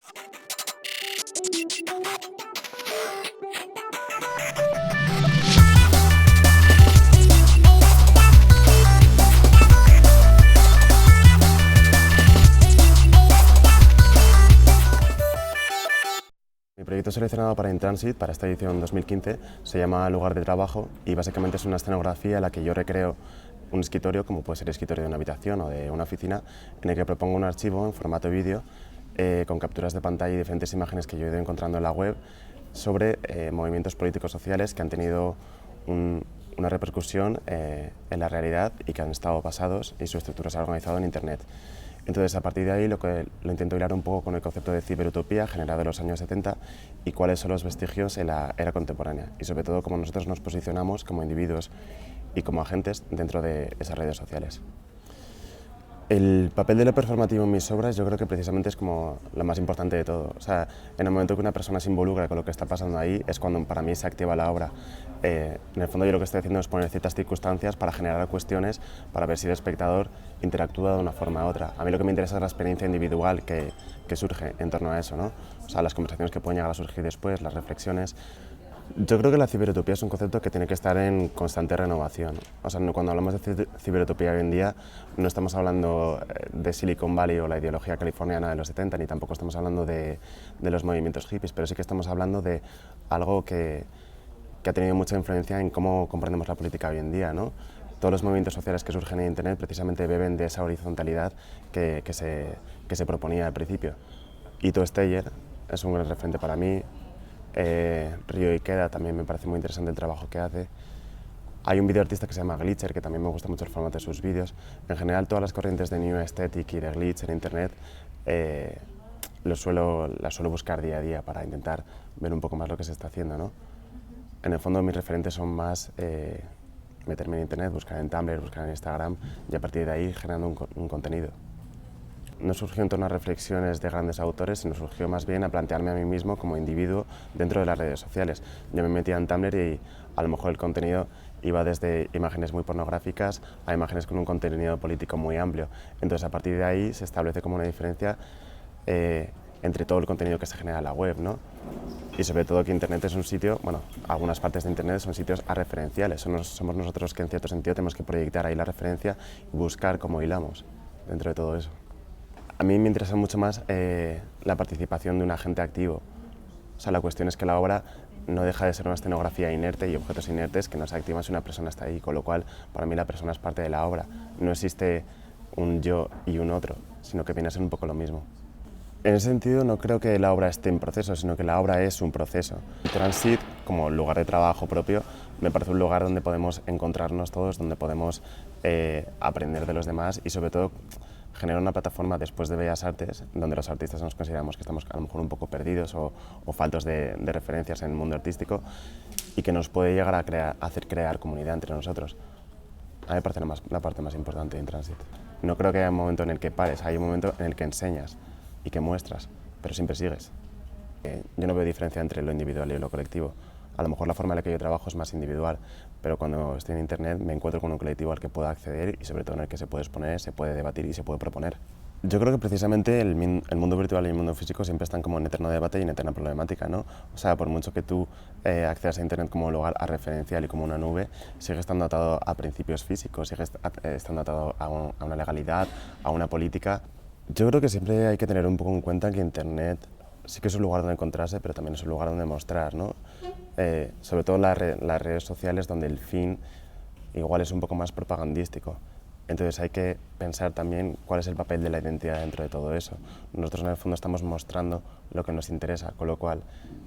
Mi proyecto seleccionado para Intransit, para esta edición 2015, se llama Lugar de Trabajo y básicamente es una escenografía en la que yo recreo un escritorio, como puede ser el escritorio de una habitación o de una oficina, en el que propongo un archivo en formato vídeo con capturas de pantalla y diferentes imágenes que yo he ido encontrando en la web sobre movimientos políticos sociales que han tenido una repercusión en la realidad y que han estado basados y su estructura se ha organizado en Internet. Entonces, a partir de ahí, lo intento hilar un poco con el concepto de ciberutopía generado en los años 70 y cuáles son los vestigios en la era contemporánea y, sobre todo, cómo nosotros nos posicionamos como individuos y como agentes dentro de esas redes sociales. El papel de lo performativo en mis obras yo creo que precisamente es como lo más importante de todo. O sea, en el momento que una persona se involucra con lo que está pasando ahí es cuando para mí se activa la obra. En el fondo yo lo que estoy haciendo es poner ciertas circunstancias para generar cuestiones, para ver si el espectador interactúa de una forma u otra. A mí lo que me interesa es la experiencia individual que surge en torno a eso, ¿no? O sea, las conversaciones que pueden llegar a surgir después, las reflexiones. Yo creo que la ciberutopía es un concepto que tiene que estar en constante renovación. O sea, cuando hablamos de ciberutopía hoy en día no estamos hablando de Silicon Valley o la ideología californiana de los 70, ni tampoco estamos hablando de los movimientos hippies, pero sí que estamos hablando de algo que ha tenido mucha influencia en cómo comprendemos la política hoy en día, ¿no? Todos los movimientos sociales que surgen en Internet precisamente beben de esa horizontalidad que se proponía al principio. Ito Steyer es un gran referente para mí. Ryo Ikeda también me parece muy interesante el trabajo que hace. Hay un videoartista que se llama Glitcher, que también me gusta mucho el formato de sus vídeos. En general, todas las corrientes de New Aesthetic y de Glitch en Internet las suelo buscar día a día para intentar ver un poco más lo que se está haciendo, ¿no? En el fondo, mis referentes son más meterme en Internet, buscar en Tumblr, buscar en Instagram y a partir de ahí generando un contenido. No surgió en torno a reflexiones de grandes autores, sino surgió más bien a plantearme a mí mismo como individuo dentro de las redes sociales. Yo me metía en Tumblr y a lo mejor el contenido iba desde imágenes muy pornográficas a imágenes con un contenido político muy amplio. Entonces, a partir de ahí se establece como una diferencia entre todo el contenido que se genera en la web, ¿no? Y sobre todo que Internet es un sitio, bueno, algunas partes de Internet son sitios arreferenciales. Somos nosotros que en cierto sentido tenemos que proyectar ahí la referencia y buscar cómo hilamos dentro de todo eso. A mí me interesa mucho más la participación de un agente activo. O sea, la cuestión es que la obra no deja de ser una escenografía inerte y objetos inertes que no se activan si una persona está ahí, con lo cual para mí la persona es parte de la obra. No existe un yo y un otro, sino que viene a ser un poco lo mismo. En ese sentido no creo que la obra esté en proceso, sino que la obra es un proceso. Intransit, como lugar de trabajo propio, me parece un lugar donde podemos encontrarnos todos, donde podemos aprender de los demás y sobre todo generar una plataforma después de Bellas Artes, donde los artistas nos consideramos que estamos a lo mejor un poco perdidos o faltos de referencias en el mundo artístico y que nos puede llegar a hacer crear comunidad entre nosotros. A mí me parece la parte más importante de Intransit. No creo que haya un momento en el que pares, hay un momento en el que enseñas y que muestras, pero siempre sigues. Yo no veo diferencia entre lo individual y lo colectivo. A lo mejor la forma en la que yo trabajo es más individual, pero cuando estoy en Internet me encuentro con un colectivo al que puedo acceder y sobre todo en el que se puede exponer, se puede debatir y se puede proponer. Yo creo que precisamente el mundo virtual y el mundo físico siempre están como en eterno debate y en eterna problemática, ¿no? O sea, por mucho que tú accedas a Internet como un lugar referencial y como una nube, sigue estando atado a principios físicos, sigue estando atado a una legalidad, a una política. Yo creo que siempre hay que tener un poco en cuenta que Internet sí que es un lugar donde encontrarse, pero también es un lugar donde mostrar, ¿no? Sobre todo las redes sociales, donde el fin igual es un poco más propagandístico. Entonces hay que pensar también cuál es el papel de la identidad dentro de todo eso. Nosotros en el fondo estamos mostrando lo que nos interesa, con lo cual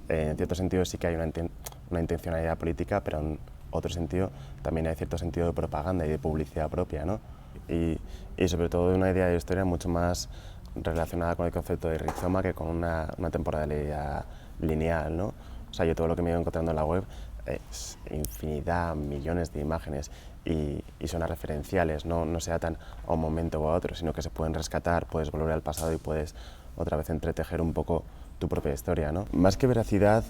en cierto sentido sí que hay una intencionalidad política, pero en otro sentido también hay cierto sentido de propaganda y de publicidad propia, ¿no? Y sobre todo de una idea de historia mucho más relacionada con el concepto de rizoma que con una temporalidad lineal, ¿no? O sea, yo todo lo que me he ido encontrando en la web es infinidad, millones de imágenes y son referenciales, no se atan a un momento o a otro, sino que se pueden rescatar, puedes volver al pasado y puedes otra vez entretejer un poco tu propia historia, ¿no? Más que veracidad,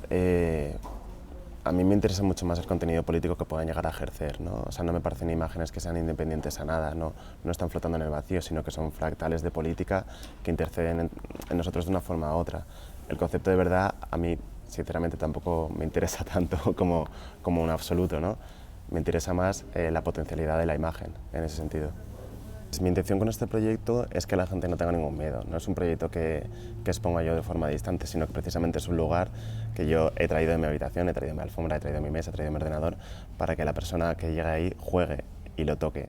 A mí me interesa mucho más el contenido político que puedan llegar a ejercer, ¿no? O sea, no me parecen imágenes que sean independientes a nada, no están flotando en el vacío, sino que son fractales de política que interceden en nosotros de una forma u otra. El concepto de verdad a mí, sinceramente, tampoco me interesa tanto como un absoluto, ¿no? Me interesa más la potencialidad de la imagen, en ese sentido. Mi intención con este proyecto es que la gente no tenga ningún miedo. No es un proyecto que exponga yo de forma distante, sino que precisamente es un lugar que yo he traído de mi habitación, he traído mi alfombra, he traído mi mesa, he traído mi ordenador, para que la persona que llegue ahí juegue y lo toque.